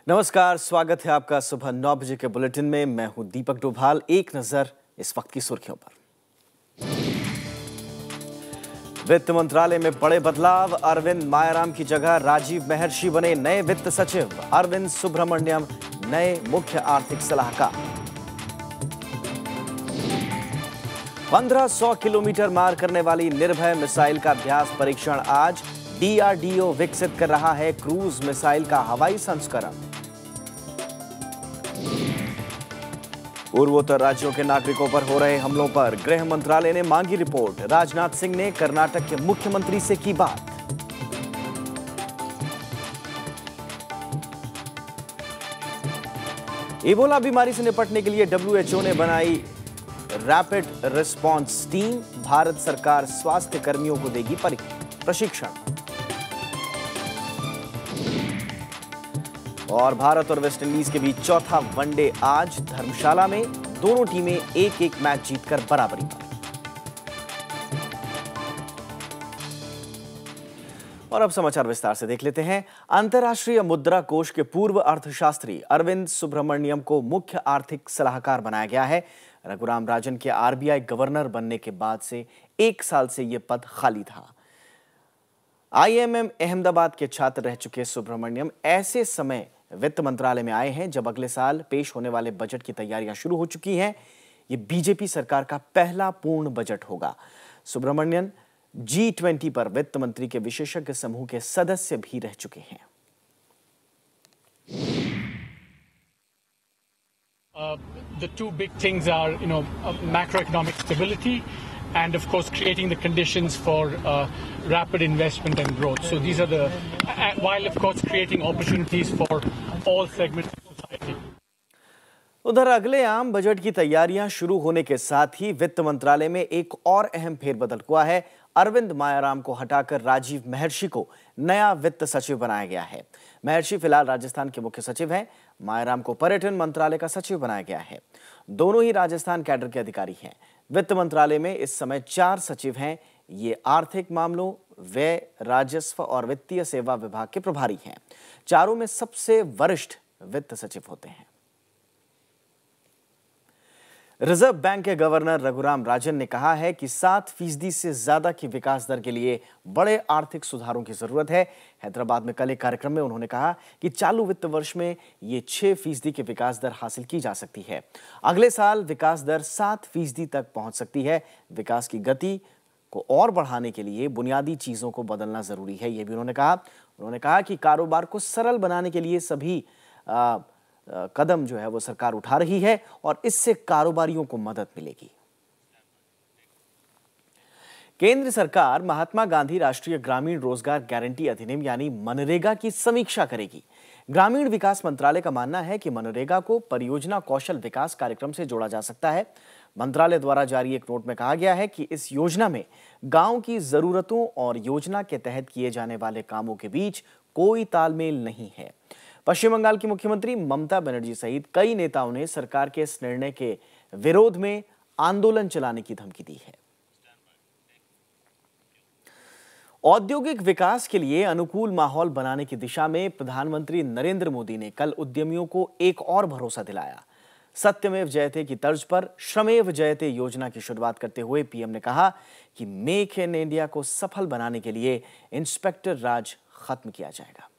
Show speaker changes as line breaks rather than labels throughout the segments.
नमस्कार, स्वागत है आपका सुबह 9 बजे के बुलेटिन में। मैं हूं दीपक डोभाल। एक नजर इस वक्त की सुर्खियों पर। वित्त मंत्रालय में बड़े बदलाव। अरविंद मायाराम की जगह राजीव महर्षि बने नए वित्त सचिव। अरविंद सुब्रमण्यम नए मुख्य आर्थिक सलाहकार। 1500 किलोमीटर मार करने वाली निर्भय मिसाइल का अभ्यास परीक्षण आज। डीआरडीओ विकसित कर रहा है क्रूज मिसाइल का हवाई संस्करण। पूर्वोत्तर राज्यों के नागरिकों पर हो रहे हमलों पर गृह मंत्रालय ने मांगी रिपोर्ट। राजनाथ सिंह ने कर्नाटक के मुख्यमंत्री से की बात। इबोला बीमारी से निपटने के लिए डब्ल्यूएचओ ने बनाई रैपिड रिस्पांस टीम। भारत सरकार स्वास्थ्य कर्मियों को देगी प्रशिक्षण। और भारत और वेस्टइंडीज के बीच चौथा वनडे आज धर्मशाला में। दोनों टीमें एक एक मैच जीतकर बराबरी पर। और अब समाचार विस्तार से देख लेते हैं। अंतर्राष्ट्रीय मुद्रा कोष के पूर्व अर्थशास्त्री अरविंद सुब्रमण्यम को मुख्य आर्थिक सलाहकार बनाया गया है। रघुराम राजन के आरबीआई गवर्नर बनने के बाद से 1 साल से यह पद खाली था। आईएमएम अहमदाबाद के छात्र रह चुके सुब्रमण्यम ऐसे समय वित्त मंत्रालय में आए हैं जब अगले साल पेश होने वाले बजट की तैयारियां शुरू हो चुकी हैं। ये बीजेपी सरकार का पहला पूर्ण बजट होगा। सुब्रमण्यम G20 पर वित्त मंत्री के विशेषज्ञ समूह के सदस्य भी रह चुके हैं।
The two big things are, macroeconomic stability and, of course, creating the conditions for rapid investment and growth. So these are while, of course, creating opportunities for all segments of society.
उधर अगले आम budget की तैयारियां शुरू होने के साथ ही वित्त मंत्रालय में एक और अहम फेरबदल हुआ है। अरविंद मायाराम को हटाकर राजीव महर्षि को नया वित्त सचिव बनाया गया है। महर्षि फिलहाल राजस्थान के मुख्य सचिव हैं। मायाराम को पर्यटन मंत्रालय का सचिव बनाया गया है। दोनों ही राजस्थान कैडर के अधिकारी हैं। वित्त मंत्रालय में इस समय 4 सचिव हैं। ये आर्थिक मामलों, व्यय, राजस्व और वित्तीय सेवा विभाग के प्रभारी हैं। चारों में सबसे वरिष्ठ वित्त सचिव होते हैं। रिजर्व बैंक के गवर्नर रघुराम राजन ने कहा है कि 7% से ज्यादा की विकास दर के लिए बड़े आर्थिक सुधारों की जरूरत है। हैदराबाद में कल एक कार्यक्रम में उन्होंने कहा कि चालू वित्त वर्ष में ये 6% की विकास दर हासिल की जा सकती है। अगले साल विकास दर 7% तक पहुंच सकती है। विकास की गति को और बढ़ाने के लिए बुनियादी चीजों को बदलना जरूरी है, यह भी उन्होंने कहा कि कारोबार को सरल बनाने के लिए सभी कदम जो है वो सरकार उठा रही है और इससे कारोबारियों को मदद मिलेगी। केंद्र सरकार महात्मा गांधी राष्ट्रीय ग्रामीण रोजगार गारंटी अधिनियम यानी मनरेगा की समीक्षा करेगी। ग्रामीण विकास मंत्रालय का मानना है कि मनरेगा को परियोजना कौशल विकास कार्यक्रम से जोड़ा जा सकता है। मंत्रालय द्वारा जारी एक नोट में कहा गया है कि इस योजना में गांव की जरूरतों और योजना के तहत किए जाने वाले कामों के बीच कोई तालमेल नहीं है। पश्चिम बंगाल की मुख्यमंत्री ममता बनर्जी सहित कई नेताओं ने सरकार के इस निर्णय के विरोध में आंदोलन चलाने की धमकी दी है। औद्योगिक विकास के लिए अनुकूल माहौल बनाने की दिशा में प्रधानमंत्री नरेंद्र मोदी ने कल उद्यमियों को एक और भरोसा दिलाया। सत्यमेव जयते की तर्ज पर श्रमेव जयते योजना की शुरुआत करते हुए पीएम ने कहा कि मेक इन इंडिया को सफल बनाने के लिए इंस्पेक्टर राज खत्म किया जाएगा।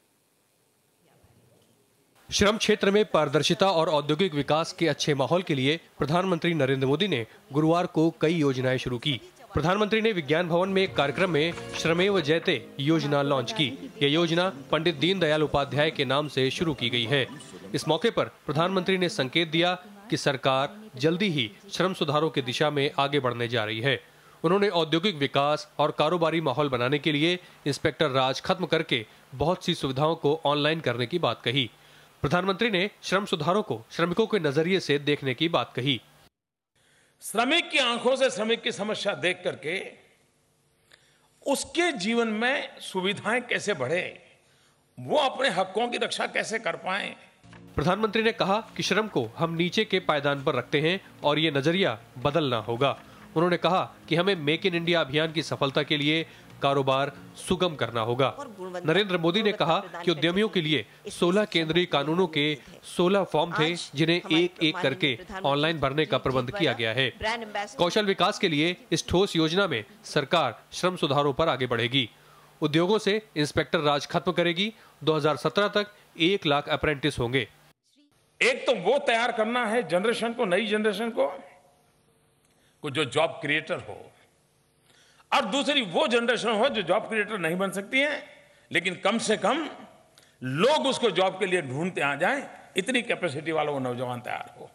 श्रम क्षेत्र में पारदर्शिता और औद्योगिक विकास के अच्छे माहौल के लिए प्रधानमंत्री नरेंद्र मोदी ने गुरुवार को कई योजनाएं शुरू की। प्रधानमंत्री ने विज्ञान भवन में एक कार्यक्रम में श्रमेव जयते योजना लॉन्च की। यह योजना पंडित दीनदयाल उपाध्याय के नाम से शुरू की गई है। इस मौके पर प्रधानमंत्री ने संकेत दिया कि सरकार जल्दी ही श्रम सुधारों की दिशा में आगे बढ़ने जा रही है। उन्होंने औद्योगिक विकास और कारोबारी माहौल बनाने के लिए इंस्पेक्टर राज खत्म करके बहुत सी सुविधाओं को ऑनलाइन करने की बात कही। प्रधानमंत्री ने श्रम सुधारों को श्रमिकों के नजरिए से देखने की बात कही।
श्रमिक की आंखों से श्रमिक की समस्या देख करके उसके जीवन में सुविधाएं कैसे बढ़े, वो अपने हकों की रक्षा कैसे कर पाए।
प्रधानमंत्री ने कहा कि श्रम को हम नीचे के पायदान पर रखते हैं और ये नजरिया बदलना होगा। उन्होंने कहा कि हमें मेक इन इंडिया अभियान की सफलता के लिए कारोबार सुगम करना होगा। नरेंद्र मोदी ने कहा कि उद्यमियों के लिए 16 केंद्रीय कानूनों के 16 फॉर्म थे जिन्हें एक एक करके ऑनलाइन भरने का प्रबंध किया गया है। कौशल विकास के लिए इस ठोस योजना में सरकार श्रम सुधारों पर आगे बढ़ेगी। उद्योगों से इंस्पेक्टर राज खत्म करेगी। 2017 तक 1 लाख अप्रेंटिस होंगे।
एक तो वो तैयार करना है जनरेशन को, नई जनरेशन को जो जॉब क्रिएटर हो, और दूसरी वो जनरेशन हो जो जॉब क्रिएटर नहीं बन सकती है, लेकिन कम से कम लोग उसको जॉब के लिए ढूंढते आ जाएं, इतनी कैपेसिटी वाला वो नौजवान तैयार हो।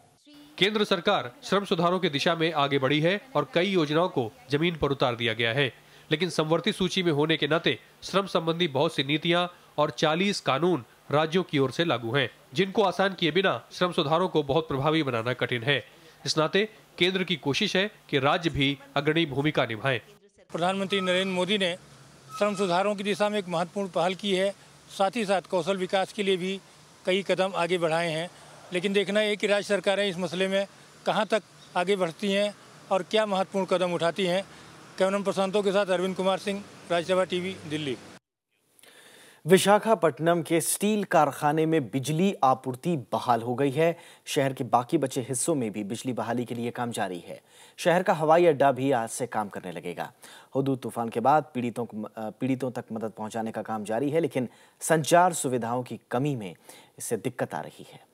केंद्र सरकार श्रम सुधारों की दिशा में आगे बढ़ी है और कई योजनाओं को जमीन पर उतार दिया गया है, लेकिन समवर्ती सूची में होने के नाते श्रम संबंधी बहुत सी नीतियां और 40 कानून राज्यों की ओर से लागू हैं, जिनको आसान किए बिना श्रम सुधारों को बहुत प्रभावी बनाना कठिन है। इस नाते केंद्र की कोशिश है कि राज्य भी अग्रणी भूमिका निभाएं।
प्रधानमंत्री नरेंद्र मोदी ने श्रम सुधारों की दिशा में एक महत्वपूर्ण पहल की है। साथ ही साथ कौशल विकास के लिए भी कई कदम आगे बढ़ाए हैं, लेकिन देखना है कि राज्य सरकारें इस मसले में कहां तक आगे बढ़ती हैं और क्या महत्वपूर्ण कदम उठाती हैं। कैमरामैन प्रशांतों के साथ अरविंद कुमार सिंह, राज्यसभा टीवी, दिल्ली।
विशाखापट्टनम के स्टील कारखाने में बिजली आपूर्ति बहाल हो गई है। शहर के बाकी बचे हिस्सों में भी बिजली बहाली के लिए काम जारी है। शहर का हवाई अड्डा भी आज से काम करने लगेगा। हुदूद तूफान के बाद पीड़ितों तक मदद पहुंचाने का काम जारी है, लेकिन संचार सुविधाओं की कमी में इससे दिक्कत आ रही है।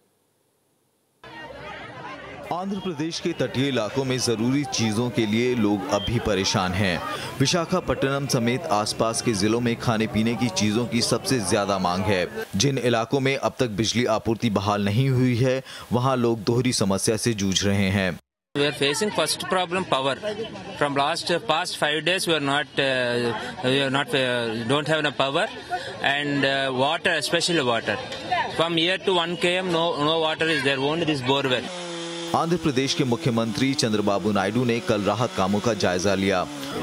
आंध्र प्रदेश के तटीय इलाकों में जरूरी चीजों के लिए लोग अब भी परेशान हैं। विशाखापट्टनम समेत आसपास के जिलों में खाने पीने की चीजों की सबसे ज्यादा मांग है। जिन इलाकों में अब तक बिजली आपूर्ति बहाल नहीं हुई है, वहां लोग दोहरी समस्या से जूझ रहे हैं।
We are facing first problem power. From past 5 days we don't have enough power, and water, especially water. From here to 1 km no water is there, only this borewell.
Andhra Pradesh के मुख्यमंत्री चंद्रबाबू नायडू ने कल राहत कामों का जायजा लिया।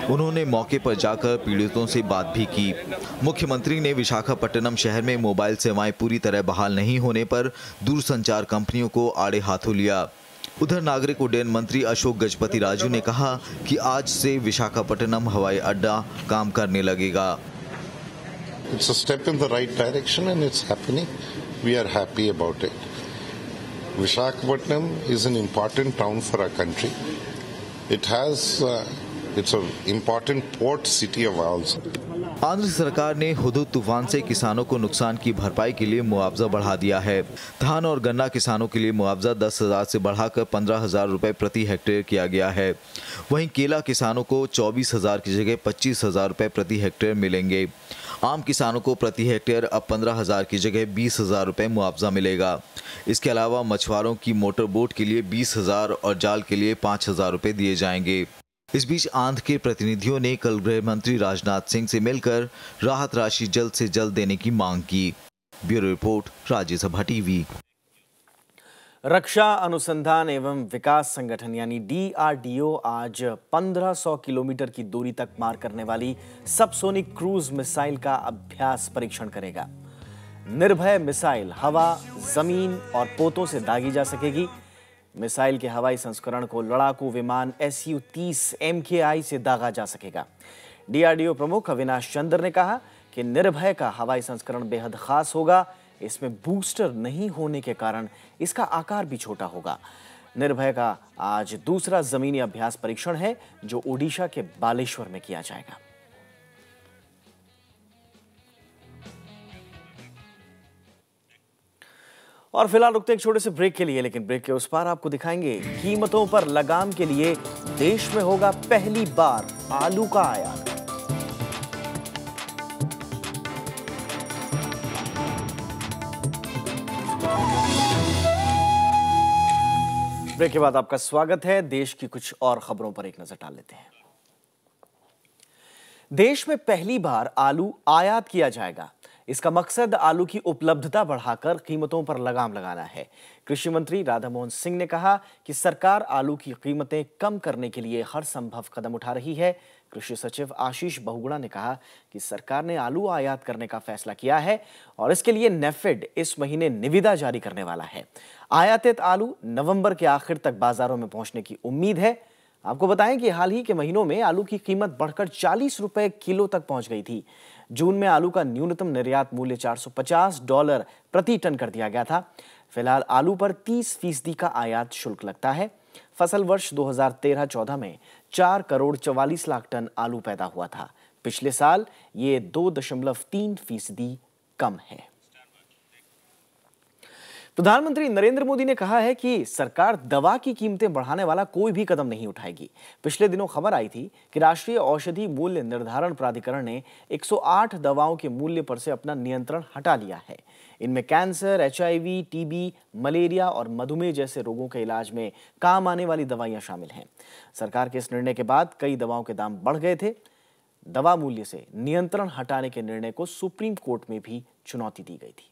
उन्होंने मौके पर जाकर पीड़ितों से बात भी की। मुख्यमंत्री ने विशाखापट्टनम शहर में मोबाइल सेवाएं पूरी तरह बहाल नहीं होने पर दूरसंचार कंपनियों को आड़े हाथों लिया। उधर नागरिक उड्डयन मंत्री अशोक गजपति राजू ने कहा कि आज से विशाखापट्टनम हवाई अड्डा काम करने लगेगा।
It's a step in the right direction and it's happening. We are happy about it. Visakhapatnam is an important town for our country. It's an important port city of ours.
Andhra सरकार ने हुदूद तूफान से किसानों को नुकसान की भरपाई के लिए मुआवजा बढ़ा दिया है। धान और गन्ना किसानों के लिए मुआवजा 10,000 से बढ़ाकर 15,000 रुपए प्रति हेक्टेयर किया गया है। वहीं केला किसानों को 24,000 की जगह 25,000 रुपए प्रति हेक्टेयर मिलेंगे। आम किसानों को प्रति हेक्टेयर अब 15,000 की जगह 20,000 रुपए मुआवजा मिलेगा। इसके अलावा मछुआरों की मोटर बोट के लिए 20,000 और जाल के लिए 5,000 रुपए दिए जाएंगे। इस बीच आंध्र के प्रतिनिधियों ने कल गृह मंत्री राजनाथ सिंह से मिलकर राहत राशि जल्द से जल्द देने की मांग की। Bureau report, Rajya Sabha TV.
रक्षा अनुसंधान एवं विकास संगठन यानी DRDO आज 1500 किलोमीटर की दूरी तक मार करने वाली सबसोनिक क्रूज मिसाइल का अभ्यास परीक्षण करेगा। निर्भय मिसाइल हवा, जमीन और पोतों से दागी जा सकेगी। मिसाइल के हवाई संस्करण को लड़ाकू विमान Su-30 MKI से दागा जा सकेगा। DRDO प्रमुख अविनाश चंद्र ने कहा कि निर्भय का हवाई संस्करण बेहद खास होगा। इसमें बूस्टर नहीं होने के कारण इसका आकार भी छोटा होगा। निर्भय का आज दूसरा जमीनी अभ्यास परीक्षण है, जो ओडिशा के बालेश्वर में किया जाएगा। और फिलहाल रुकते एक छोटे से ब्रेक के लिए, लेकिन ब्रेक के उस पार आपको दिखाएंगे कीमतों पर लगाम के लिए देश में होगा पहली बार आलू का आयात। ब्रेक के बाद आपका स्वागत है। देश की कुछ और खबरों पर एक नजर डाल लेते हैं। देश में पहली बार आलू आयात किया जाएगा। इसका मकसद आलू की उपलब्धता बढ़ाकर कीमतों पर लगाम लगाना है। कृषि मंत्री राधामोहन सिंह ने कहा कि सरकार आलू की कीमतें कम करने के लिए हर संभव कदम उठा रही है। कृषि सचिव आशीष बहुगुणा ने कहा कि सरकार ने आलू आयात करने का फैसला किया है और इसके लिए नेफेड इस महीने निविदा जारी करने वाला है। आयातित आलू नवंबर के आखिर तक बाजारों में पहुंचने की उम्मीद है। आपको बताएं कि हाल ही के महीनों में आलू की कीमत बढ़कर 40 रुपए किलो तक पहुंच गई थी। जून में आलू का न्यूनतम निर्यात मूल्य $450 प्रति टन कर दिया गया था। फिलहाल आलू पर 30% का आयात शुल्क लगता है। फसल वर्ष 2013-14 में 4 करोड़ 44 लाख टन आलू पैदा हुआ था। पिछले साल ये 2.3% कम है। प्रधानमंत्री नरेंद्र मोदी ने कहा है कि सरकार दवा की कीमतें बढ़ाने वाला कोई भी कदम नहीं उठाएगी। पिछले दिनों खबर आई थी कि राष्ट्रीय औषधि मूल्य निर्धारण प्राधिकरण ने 108 दवाओं के मूल्य पर से अपना नियंत्रण हटा लिया है। इनमें कैंसर, HIV, TB, मलेरिया और मधुमेह जैसे रोगों के इलाज में काम आने वाली दवाइयां शामिल हैं। सरकार के इस निर्णय के बाद कई दवाओं के दाम बढ़ गए थे। दवा मूल्य से नियंत्रण हटाने के निर्णय को सुप्रीम कोर्ट में भी चुनौती दी गई थी।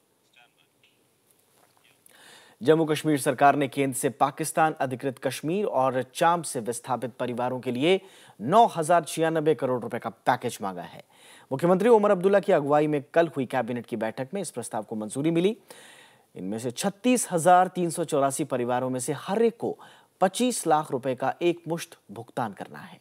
जम्मू कश्मीर सरकार ने केंद्र से पाकिस्तान अधिकृत कश्मीर और चांब से विस्थापित परिवारों के लिए 9,096 करोड़ रुपए का पैकेज मांगा है। मुख्यमंत्री उमर अब्दुल्ला की अगुवाई में कल हुई कैबिनेट की बैठक में इस प्रस्ताव को मंजूरी मिली। इनमें से 36,384 परिवारों में से हर एक को 25 लाख रुपए का एक मुश्त भुगतान करना है।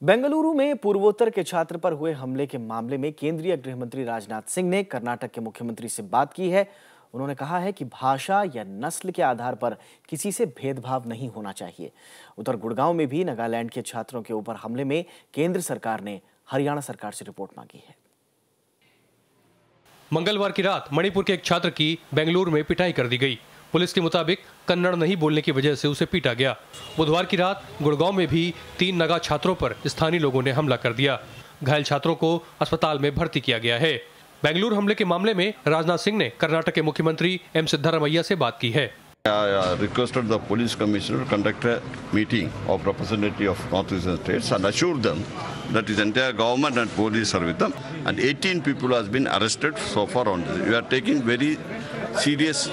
बेंगलुरु में पूर्वोत्तर के छात्र पर हुए हमले के मामले में केंद्रीय गृह मंत्री राजनाथ सिंह ने कर्नाटक के मुख्यमंत्री से बात की है। उन्होंने कहा है कि भाषा या नस्ल के आधार पर किसी से भेदभाव नहीं होना चाहिए। उधर गुड़गांव में भी नागालैंड के छात्रों के ऊपर हमले में केंद्र सरकार ने हरियाणा सरकार से रिपोर्ट मांगी है।
मंगलवार की रात मणिपुर के एक छात्र की बेंगलुरु में पिटाई कर दी गई। पुलिस के मुताबिक कन्नड़ नहीं बोलने की वजह से उसे पीटा गया। बुधवार की रात गुड़गांव में भी 3 नगा छात्रों पर स्थानीय लोगों ने हमला कर दिया। घायल छात्रों को अस्पताल में भर्ती किया गया है। बेंगलुरु हमले के मामले में राजनाथ सिंह ने कर्नाटक के मुख्यमंत्री एम सिद्धरामैया से बात की है।
I requested the police commissioner to conduct a meeting of representative of northeastern states and assure them that his entire government and police are with them. And 18 people has been arrested so far on this. We are taking very serious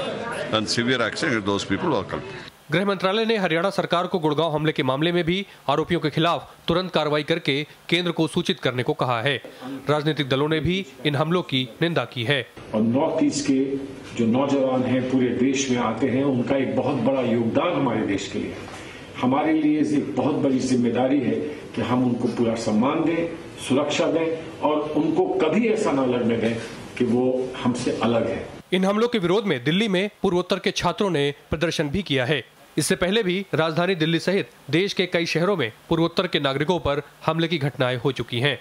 and severe action against those people who are culpable.
गृह मंत्रालय ने हरियाणा सरकार को गुड़गांव हमले के मामले में भी आरोपियों के खिलाफ तुरंत कार्रवाई करके केंद्र को सूचित करने को कहा है। राजनीतिक दलों ने भी इन हमलों की निंदा की है।
और नॉर्थ ईस्ट के जो नौजवान हैं पूरे देश में आते हैं, उनका एक बहुत बड़ा योगदान हमारे देश के लिए। हमारे लिए एक बहुत बड़ी जिम्मेदारी है कि हम उनको पूरा सम्मान दें, सुरक्षा दें और उनको कभी ऐसा न लगने दें कि वो हमसे अलग है।
इन हमलों के विरोध में दिल्ली में पूर्वोत्तर के छात्रों ने प्रदर्शन भी किया है। इससे पहले भी राजधानी दिल्ली सहित देश के कई शहरों में पूर्वोत्तर के नागरिकों पर हमले की घटनाएं हो चुकी हैं।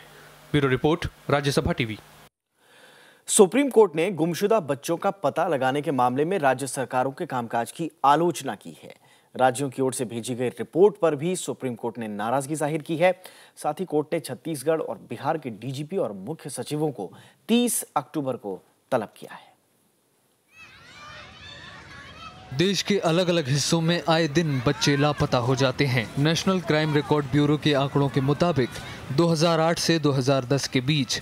Bureau report, Rajya Sabha TV.
Supreme court ने गुमशुदा बच्चों का पता लगाने के मामले में राज्य सरकारों के कामकाज की आलोचना की है। राज्यों की ओर से भेजी गई रिपोर्ट पर भी सुप्रीम कोर्ट ने नाराजगी जाहिर की है। साथ ही कोर्ट ने छत्तीसगढ़ और बिहार के डीजीपी और मुख्य सचिवों को 30 अक्टूबर को तलब किया है।
देश के अलग अलग हिस्सों में आए दिन बच्चे लापता हो जाते हैं। नेशनल क्राइम रिकॉर्ड ब्यूरो के आंकड़ों के मुताबिक 2008 से 2010 के बीच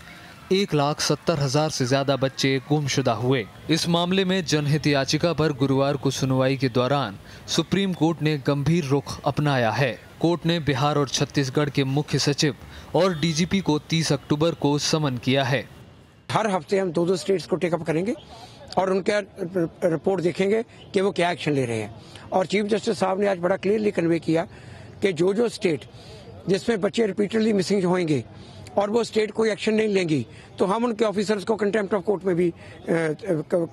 1,70,000 से ज्यादा बच्चे गुमशुदा हुए। इस मामले में जनहित याचिका पर गुरुवार को सुनवाई के दौरान सुप्रीम कोर्ट ने गंभीर रुख अपनाया है। कोर्ट ने बिहार और छत्तीसगढ़ के मुख्य सचिव और डीजीपी को 30 अक्टूबर को समन किया है।
हर हफ्ते हम 2-2 स्टेट्स को टेकअप करेंगे और उनका रिपोर्ट देखेंगे कि वो क्या एक्शन ले रहे हैं। और चीफ जस्टिस साहब ने आज बड़ा क्लियरली कन्वे किया कि जो स्टेट जिसमें बच्चे रिपीटेडली मिसिंग होंगे और वो स्टेट कोई एक्शन नहीं लेंगी तो हम उनके ऑफिसर्स को कंटेम्प्ट ऑफ कोर्ट में भी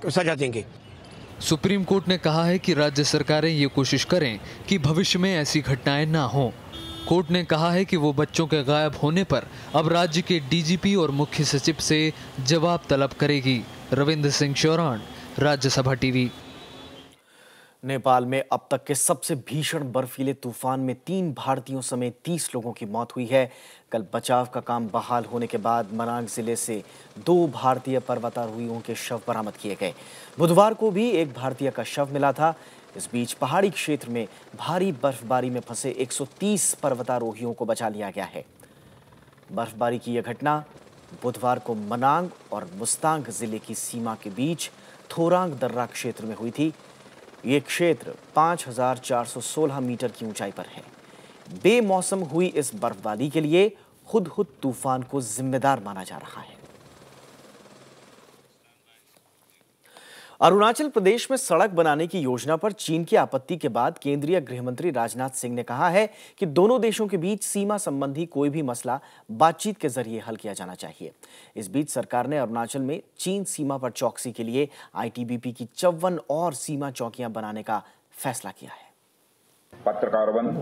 सजा देंगे।
सुप्रीम कोर्ट ने कहा है कि राज्य सरकारें ये कोशिश करें कि भविष्य में ऐसी घटनाएं ना हों। कोर्ट ने कहा है कि वो बच्चों के गायब होने पर अब राज्य के डीजीपी और मुख्य सचिव से जवाब तलब करेगी। रविंद्र सिंह चौरान, राज्यसभा टीवी।
नेपाल में अब तक के सबसे भीषण बर्फीले तूफान में 3 भारतीयों समेत 30 लोगों की मौत हुई है। कल बचाव का काम बहाल होने के बाद मनांग जिले से 2 भारतीय पर्वतारोहियों के शव बरामद किए गए। बुधवार को भी एक भारतीय का शव मिला था। इस बीच पहाड़ी क्षेत्र में भारी बर्फबारी में फंसे 130 पर्वतारोहियों को बचा लिया गया है। बर्फबारी की यह घटना बुधवार को मनांग और मुस्तांग जिले की सीमा के बीच थोरांग दर्रा क्षेत्र में हुई थी। ये क्षेत्र 5,416 मीटर की ऊंचाई पर है। बेमौसम हुई इस बर्फबारी के लिए हुदहुद तूफान को जिम्मेदार माना जा रहा है। अरुणाचल प्रदेश में सड़क बनाने की योजना पर चीन की आपत्ति के बाद केंद्रीय गृह मंत्री राजनाथ सिंह ने कहा है कि दोनों देशों के बीच सीमा संबंधी कोई भी मसला बातचीत के जरिए हल किया जाना चाहिए। इस बीच सरकार ने अरुणाचल में चीन सीमा पर चौकसी के लिए आईटीबीपी की 54 और सीमा चौकियां बनाने का फैसला किया है।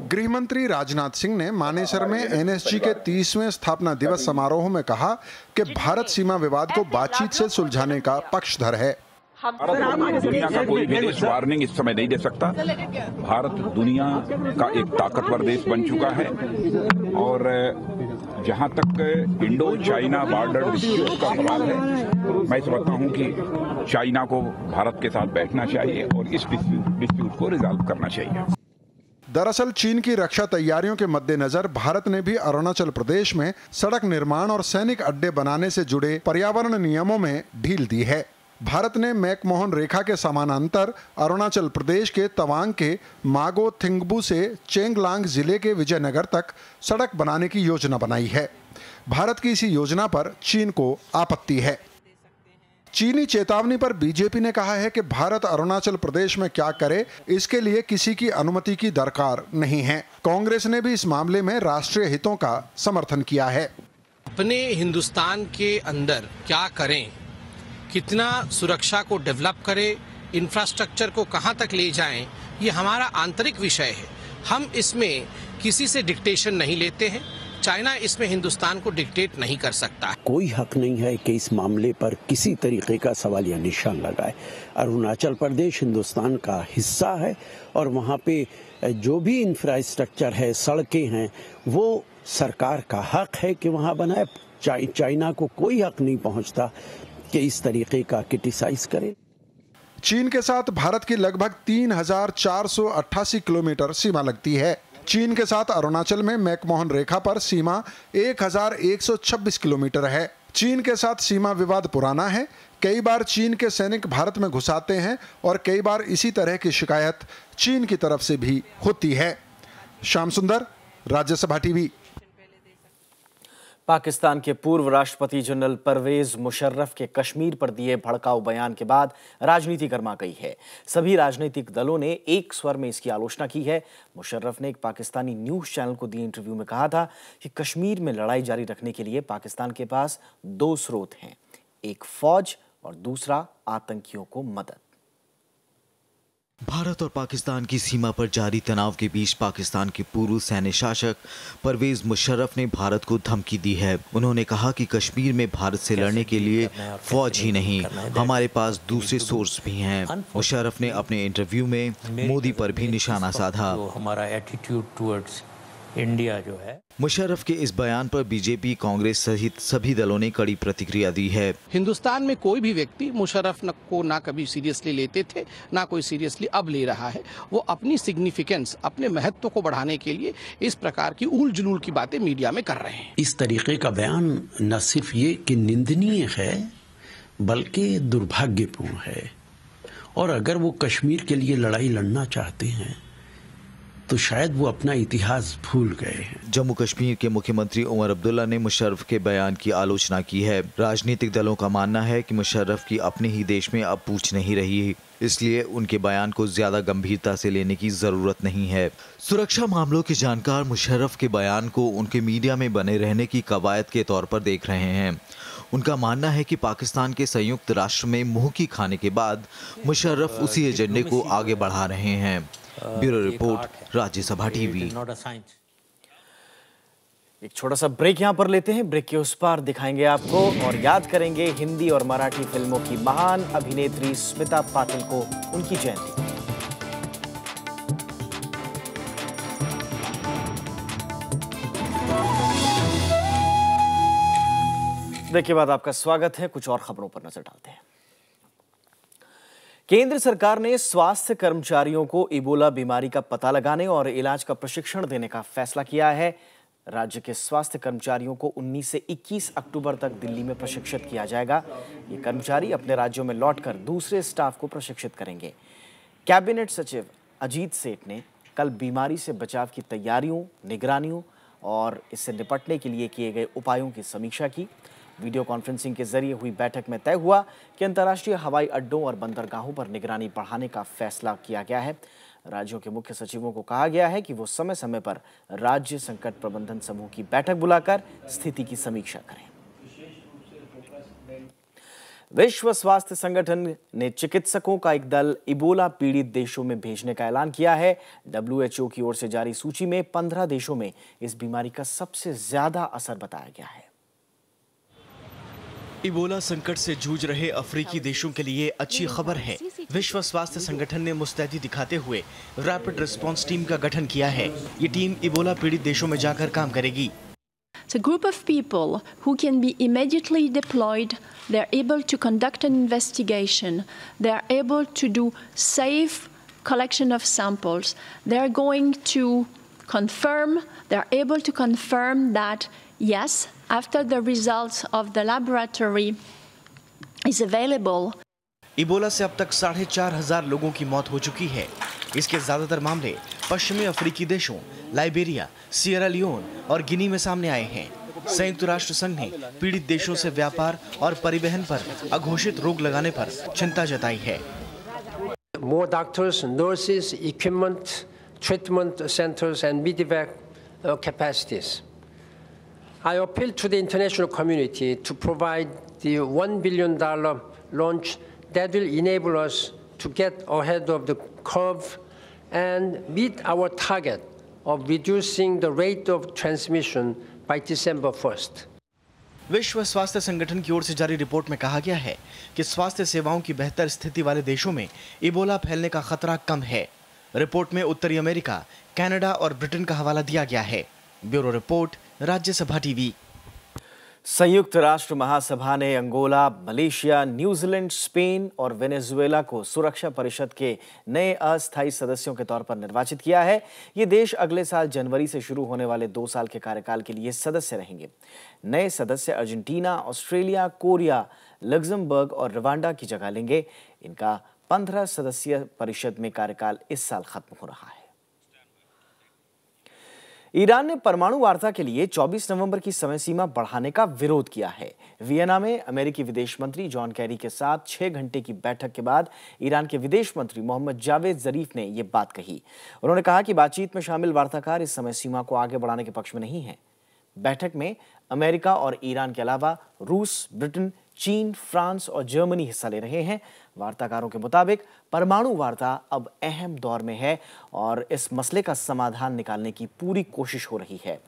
गृह मंत्री राजनाथ सिंह ने मानेसर में एनएसजी के 30वें स्थापना दिवस समारोह में कहा कि भारत सीमा विवाद को बातचीत से सुलझाने का पक्षधर है।
भारत दुनिया का कोई भी देश वार्निंग इस समय नहीं दे सकता। भारत दुनिया का एक ताकतवर देश बन चुका है और जहां तक इंडो चाइना बॉर्डर डिस्प्यूट का सवाल है, मैं समझता हूं कि चाइना को भारत के साथ बैठना चाहिए और इस डिस्प्यूट को रिजॉल्व करना चाहिए।
दरअसल चीन की रक्षा तैयारियों के मद्देनजर भारत ने भी अरुणाचल प्रदेश में सड़क निर्माण और सैनिक अड्डे बनाने से जुड़े पर्यावरण नियमों में ढील दी है। भारत ने मैकमोहन रेखा के समानांतर अरुणाचल प्रदेश के तवांग के मागो थिंगबू से चेंगलांग जिले के विजयनगर तक सड़क बनाने की योजना बनाई है। भारत की इसी योजना पर चीन को आपत्ति है। चीनी चेतावनी पर बीजेपी ने कहा है कि भारत अरुणाचल प्रदेश में क्या करे, इसके लिए किसी की अनुमति की दरकार नहीं है। कांग्रेस ने भी इस मामले में राष्ट्रीय हितों का समर्थन किया है।
अपने हिंदुस्तान के अंदर क्या करें, कितना सुरक्षा को डेवलप करें, इंफ्रास्ट्रक्चर को कहां तक ले जाएं, ये हमारा आंतरिक विषय है। हम इसमें किसी से डिक्टेशन नहीं लेते हैं। चाइना इसमें हिंदुस्तान को डिक्टेट नहीं कर सकता।
कोई हक नहीं है कि इस मामले पर किसी तरीके का सवाल या निशान लगाए। अरुणाचल प्रदेश हिंदुस्तान का हिस्सा है और वहाँ पे जो भी इंफ्रास्ट्रक्चर है, सड़कें हैं, वो सरकार का हक है कि वहाँ बनाए। चाइना को कोई हक नहीं पहुँचता कि इस तरीके का क्रिटिसाइज करे।
चीन के साथ भारत की लगभग 3488 किलोमीटर सीमा लगती है। चीन के साथ अरुणाचल में मैकमोहन रेखा पर सीमा 1126 किलोमीटर है। चीन के साथ सीमा विवाद पुराना है। कई बार चीन के सैनिक भारत में घुस आते हैं और कई बार इसी तरह की शिकायत चीन की तरफ से भी होती है। श्याम सुंदर, राज्यसभा टीवी।
पाकिस्तान के पूर्व राष्ट्रपति जनरल परवेज मुशर्रफ के कश्मीर पर दिए भड़काऊ बयान के बाद राजनीति गर्मा गई है। सभी राजनीतिक दलों ने एक स्वर में इसकी आलोचना की है। मुशर्रफ ने एक पाकिस्तानी न्यूज चैनल को दिए इंटरव्यू में कहा था कि कश्मीर में लड़ाई जारी रखने के लिए पाकिस्तान के पास दो स्रोत हैं, एक फौज और दूसरा आतंकियों को मदद।
भारत और पाकिस्तान की सीमा पर जारी तनाव के बीच पाकिस्तान के पूर्व सैन्य शासक परवेज मुशर्रफ ने भारत को धमकी दी है। उन्होंने कहा कि कश्मीर में भारत से लड़ने के लिए फौज ही नहीं, हमारे पास दूसरे सोर्स भी हैं। मुशर्रफ ने अपने इंटरव्यू में मोदी पर भी निशाना साधा।
हमारा एटीट्यूड टुवर्ड्स इंडिया जो है।
मुशर्रफ के इस बयान पर बीजेपी, कांग्रेस सहित सभी दलों ने कड़ी प्रतिक्रिया दी है।
हिंदुस्तान में कोई भी व्यक्ति मुशर्रफ को ना कभी सीरियसली लेते थे, ना कोई सीरियसली अब ले रहा है। वो अपनी सिग्निफिकेंस, अपने महत्व को बढ़ाने के लिए इस प्रकार की उल जुलूल की बातें मीडिया में कर रहे हैं।
इस तरीके का बयान न सिर्फ ये कि निंदनीय है, बल्कि दुर्भाग्यपूर्ण है। और अगर वो कश्मीर के लिए लड़ाई लड़ना चाहते हैं तो शायद वो अपना इतिहास भूल गए हैं।
जम्मू कश्मीर के मुख्यमंत्री उमर अब्दुल्ला ने मुशर्रफ के बयान की आलोचना की है। राजनीतिक दलों का मानना है कि मुशर्रफ की अपने ही देश में अब पूछ नहीं रही, इसलिए उनके बयान को ज्यादा गंभीरता से लेने की जरूरत नहीं है। सुरक्षा मामलों के जानकार मुशर्रफ के बयान को उनके मीडिया में बने रहने की कवायद के तौर पर देख रहे हैं। उनका मानना है कि पाकिस्तान के संयुक्त राष्ट्र में मुंह की खाने के बाद मुशर्रफ उसी एजेंडे को आगे बढ़ा रहे हैं। Bureau report, Rajya Sabha TV.
एक छोटा सा ब्रेक यहां पर लेते हैं। ब्रेक के उस पार दिखाएंगे आपको और याद करेंगे हिंदी और मराठी फिल्मों की महान अभिनेत्री स्मिता पाटिल को उनकी जयंती। ब्रेक के बाद आपका स्वागत है। कुछ और खबरों पर नजर डालते हैं। केंद्र सरकार ने स्वास्थ्य कर्मचारियों को इबोला बीमारी का पता लगाने और इलाज का प्रशिक्षण देने का फैसला किया है। राज्य के स्वास्थ्य कर्मचारियों को 19 से 21 अक्टूबर तक दिल्ली में प्रशिक्षित किया जाएगा। ये कर्मचारी अपने राज्यों में लौटकर दूसरे स्टाफ को प्रशिक्षित करेंगे। कैबिनेट सचिव अजीत सेठ ने कल बीमारी से बचाव की तैयारियों, निगरानियों और इससे निपटने के लिए किए गए उपायों की समीक्षा की। वीडियो कॉन्फ्रेंसिंग के जरिए हुई बैठक में तय हुआ कि अंतर्राष्ट्रीय हवाई अड्डों और बंदरगाहों पर निगरानी बढ़ाने का फैसला किया गया है। राज्यों के मुख्य सचिवों को कहा गया है कि वो समय समय पर राज्य संकट प्रबंधन समूह की बैठक बुलाकर स्थिति की समीक्षा करें। विश्व स्वास्थ्य संगठन ने चिकित्सकों का एक दल इबोला पीड़ित देशों में भेजने का ऐलान किया है। WHO की ओर से जारी सूची में 15 देशों में इस बीमारी का सबसे ज्यादा असर बताया गया है।
इबोला संकट से जूझ रहे अफ्रीकी देशों के लिए अच्छी खबर है। विश्व स्वास्थ्य संगठन ने मुस्तैदी दिखाते हुए रैपिड रिस्पांस टीम का गठन किया है। ये टीम इबोला पीड़ित देशों में जाकर काम करेगी।
It's a group of people who can be immediately deployed. They're able to conduct an investigation. They're able to do safe collection of samples. They're going to confirm, they're able to confirm that, yes, after the results of the laboratory is available.
Ebola से अब तक 4,500 लोगों की मौत हो चुकी है। इसके ज्यादातर मामले पश्चिमी अफ्रीकी देशों लाइबेरिया, सियरा लियोन और गिनी में सामने आए हैं। संयुक्त राष्ट्र संघ ने पीड़ित देशों से व्यापार और परिवहन पर अघोषित रोक लगाने पर चिंता जताई है।
More doctors, nurses, equipment, treatment centers and medevac capacities. I appeal to the international community to provide the $1 billion launch that will enable us to get ahead of the curve and meet our target of reducing the rate of transmission by December 1st.
विश्व स्वास्थ्य संगठन की ओर से जारी report में कहा गया है कि स्वास्थ्य सेवाओं की बेहतर स्थिति वाले देशों में इबोला फैलने का खतरा कम है। रिपोर्ट में उत्तरी अमेरिका, कनाडा और ब्रिटेन का हवाला दिया गया है। Bureau report, Rajya Sabha TV.
संयुक्त राष्ट्र महासभा ने अंगोला, मलेशिया, न्यूजीलैंड, स्पेन और वेनेजुएला को सुरक्षा परिषद के नए अस्थायी सदस्यों के तौर पर निर्वाचित किया है। ये देश अगले साल जनवरी से शुरू होने वाले 2 साल के कार्यकाल के लिए सदस्य रहेंगे। नए सदस्य अर्जेंटीना, ऑस्ट्रेलिया, कोरिया, लग्जमबर्ग और रवांडा की जगह लेंगे। इनका 15 सदस्यीय परिषद में कार्यकाल इस साल खत्म हो रहा है। ईरान ने परमाणु वार्ता के लिए 24 नवंबर की समय सीमा बढ़ाने का विरोध किया है। वियना में अमेरिकी विदेश मंत्री जॉन कैरी के साथ 6 घंटे की बैठक के बाद ईरान के विदेश मंत्री मोहम्मद जावेद जरीफ ने यह बात कही। उन्होंने कहा कि बातचीत में शामिल वार्ताकार इस समय सीमा को आगे बढ़ाने के पक्ष में नहीं है। बैठक में अमेरिका और ईरान के अलावा रूस, ब्रिटेन, चीन, फ्रांस और जर्मनी हिस्सा ले रहे हैं। वार्ताकारों के मुताबिक परमाणु वार्ता अब अहम दौर में है और इस मसले का समाधान निकालने की पूरी कोशिश हो रही है।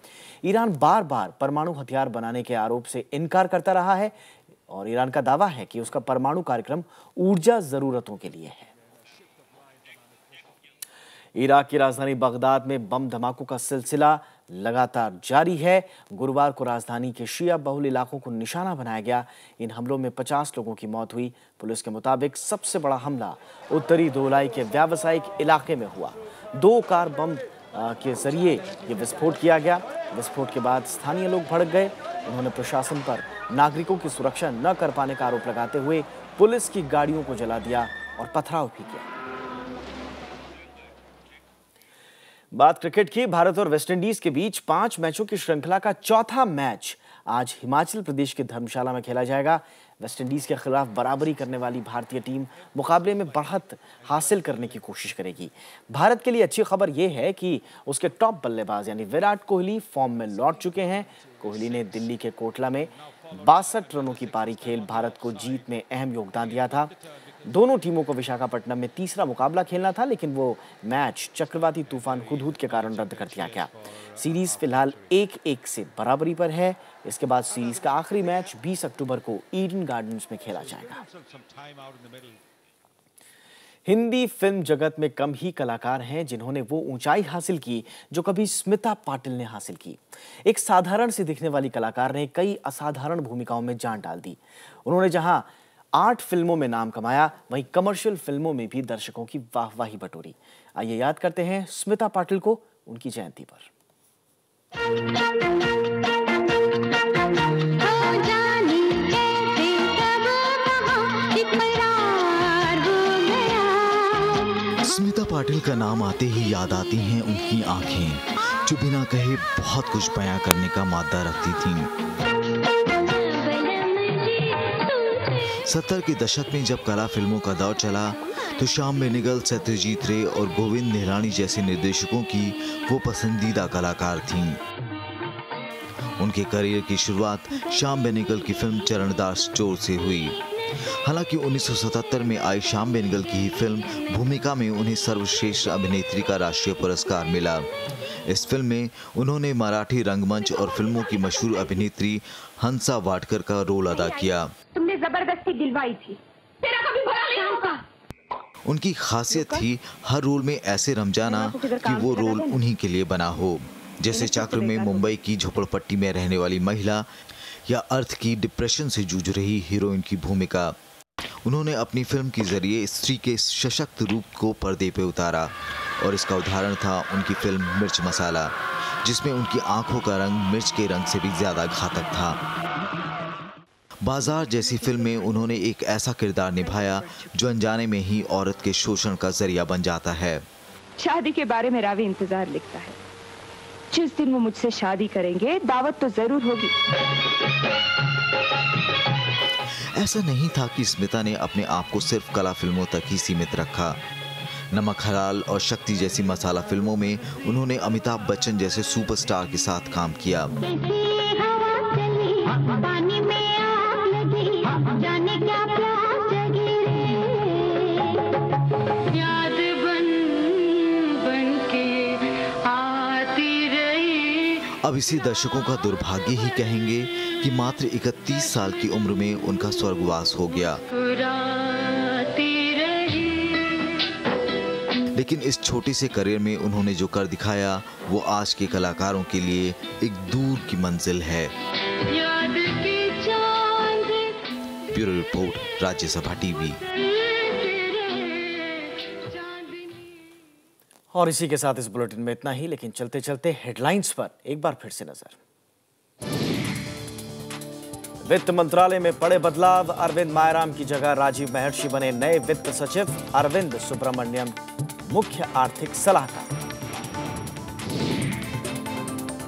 ईरान बार बार परमाणु हथियार बनाने के आरोप से इनकार करता रहा है और ईरान का दावा है कि उसका परमाणु कार्यक्रम ऊर्जा जरूरतों के लिए है। इराक की राजधानी बगदाद में बम धमाकों का सिलसिला लगातार जारी है। गुरुवार को राजधानी के शिया बहुल इलाकों को निशाना बनाया गया। इन हमलों में 50 लोगों की मौत हुई। पुलिस के मुताबिक सबसे बड़ा हमला उत्तरी दोलाई के व्यावसायिक इलाके में हुआ। 2 कार बम के जरिए ये विस्फोट किया गया। विस्फोट के बाद स्थानीय लोग भड़क गए। उन्होंने प्रशासन पर नागरिकों की सुरक्षा न कर पाने का आरोप लगाते हुए पुलिस की गाड़ियों को जला दिया और पथराव भी किया। बात क्रिकेट की। भारत और वेस्टइंडीज के बीच 5 मैचों की श्रृंखला का चौथा मैच आज हिमाचल प्रदेश के धर्मशाला में खेला जाएगा। वेस्टइंडीज के खिलाफ बराबरी करने वाली भारतीय टीम मुकाबले में बढ़त हासिल करने की कोशिश करेगी। भारत के लिए अच्छी खबर यह है कि उसके टॉप बल्लेबाज यानी विराट कोहली फॉर्म में लौट चुके हैं। कोहली ने दिल्ली के कोटला में 62 रनों की पारी खेल भारत को जीत में अहम योगदान दिया था। दोनों टीमों को विशाखापट्टनम में तीसरा मुकाबला खेलना था, लेकिन वो मैच चक्रवाती तूफान हुदहुद के कारण रद्द कर दिया गया। सीरीज फिलहाल 1-1 से बराबरी पर है। इसके बाद सीरीज का आखिरी मैच 20 अक्टूबर को ईडन गार्डन्स में खेला जाएगा। हिंदी फिल्म जगत में कम ही कलाकार हैं जिन्होंने वो ऊंचाई हासिल की जो कभी स्मिता पाटिल ने हासिल की। एक साधारण सी दिखने वाली कलाकार ने कई असाधारण भूमिकाओं में जान डाल दी। उन्होंने जहां 8 फिल्मों में नाम कमाया, वहीं कमर्शियल फिल्मों में भी दर्शकों की वाहवाही बटोरी। आइए याद करते हैं स्मिता पाटिल को उनकी जयंती पर।
स्मिता पाटिल का नाम आते ही याद आती हैं उनकी आंखें जो बिना कहे बहुत कुछ बयां करने का मादा रखती थीं। 70 के दशक में जब कला फिल्मों का दौर चला तो श्याम बेनेगल, सत्यजीत रे और गोविंद निहलानी जैसे निर्देशकों की वो पसंदीदा कलाकार थीं। उनके करियर की शुरुआत श्याम बेनेगल की फिल्म चरणदास चोर से हुई। हालांकि 1977 में आई श्याम बेनेगल की ही फिल्म भूमिका में उन्हें सर्वश्रेष्ठ अभिनेत्री का राष्ट्रीय पुरस्कार मिला। इस फिल्म में उन्होंने मराठी रंगमंच और फिल्मों की मशहूर अभिनेत्री हंसा वाडकर का रोल अदा किया।
तुमने जबरदस्ती दिलवाई थी, तेरा कभी भला नहीं होगा।
उनकी खासियत थी हर रोल में ऐसे रम जाना कि वो रोल उन्हीं के लिए बना हो, जैसे चक्र में मुंबई की झोपड़पट्टी में रहने वाली महिला या अर्थ की डिप्रेशन से जूझ रही हीरोइन की भूमिका। उन्होंने अपनी फिल्म के जरिए स्त्री के सशक्त रूप को पर्दे पे उतारा और इसका उदाहरण था उनकी फिल्म मिर्च मसाला, जिसमें उनकी आंखों का रंग मिर्च के रंग से भी ज्यादा घातक था। बाजार जैसी फिल्म में उन्होंने एक ऐसा किरदार निभाया जो अनजाने में ही औरत के शोषण का जरिया बन जाता है।
शादी के बारे में रावी इंतजार लिखता है। जिस दिन वो मुझसे शादी करेंगे दावत तो जरूर होगी।
ऐसा नहीं था कि स्मिता ने अपने आप को सिर्फ कला फिल्मों तक ही सीमित रखा। नमक हलाल और शक्ति जैसी मसाला फिल्मों में उन्होंने अमिताभ बच्चन जैसे सुपरस्टार के साथ काम किया। अब इसी दर्शकों का दुर्भाग्य ही कहेंगे कि मात्र 31 साल की उम्र में उनका स्वर्गवास हो गया। लेकिन इस छोटे से करियर में उन्होंने जो कर दिखाया वो आज के कलाकारों के लिए एक दूर की मंजिल है। Bureau report, Rajya Sabha TV.
और इसी के साथ इस बुलेटिन में इतना ही, लेकिन चलते चलते हेडलाइंस पर एक बार फिर से नजर। वित्त मंत्रालय में बड़े बदलाव, अरविंद मायराम की जगह राजीव महर्षि बने नए वित्त सचिव, अरविंद सुब्रमण्यम मुख्य आर्थिक सलाहकार।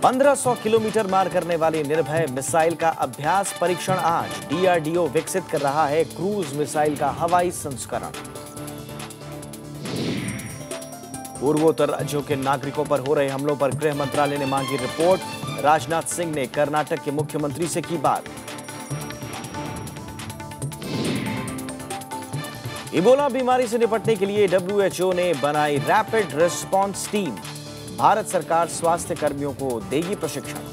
1500 किलोमीटर मार करने वाली निर्भय मिसाइल का अभ्यास परीक्षण आज, डीआरडीओ विकसित कर रहा है क्रूज मिसाइल का हवाई संस्करण। पूर्वोत्तर राज्यों के नागरिकों पर हो रहे हमलों पर गृह मंत्रालय ने मांगी रिपोर्ट, राजनाथ सिंह ने कर्नाटक के मुख्यमंत्री से की बात। इबोला बीमारी से निपटने के लिए WHO ने बनाई रैपिड रिस्पांस टीम, भारत सरकार स्वास्थ्य कर्मियों को देगी प्रशिक्षण।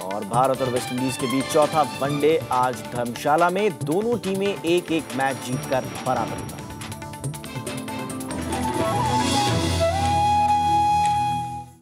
और भारत और वेस्टइंडीज के बीच चौथा वनडे आज धर्मशाला में, दोनों टीमें एक एक मैच जीतकर बराबरी पर।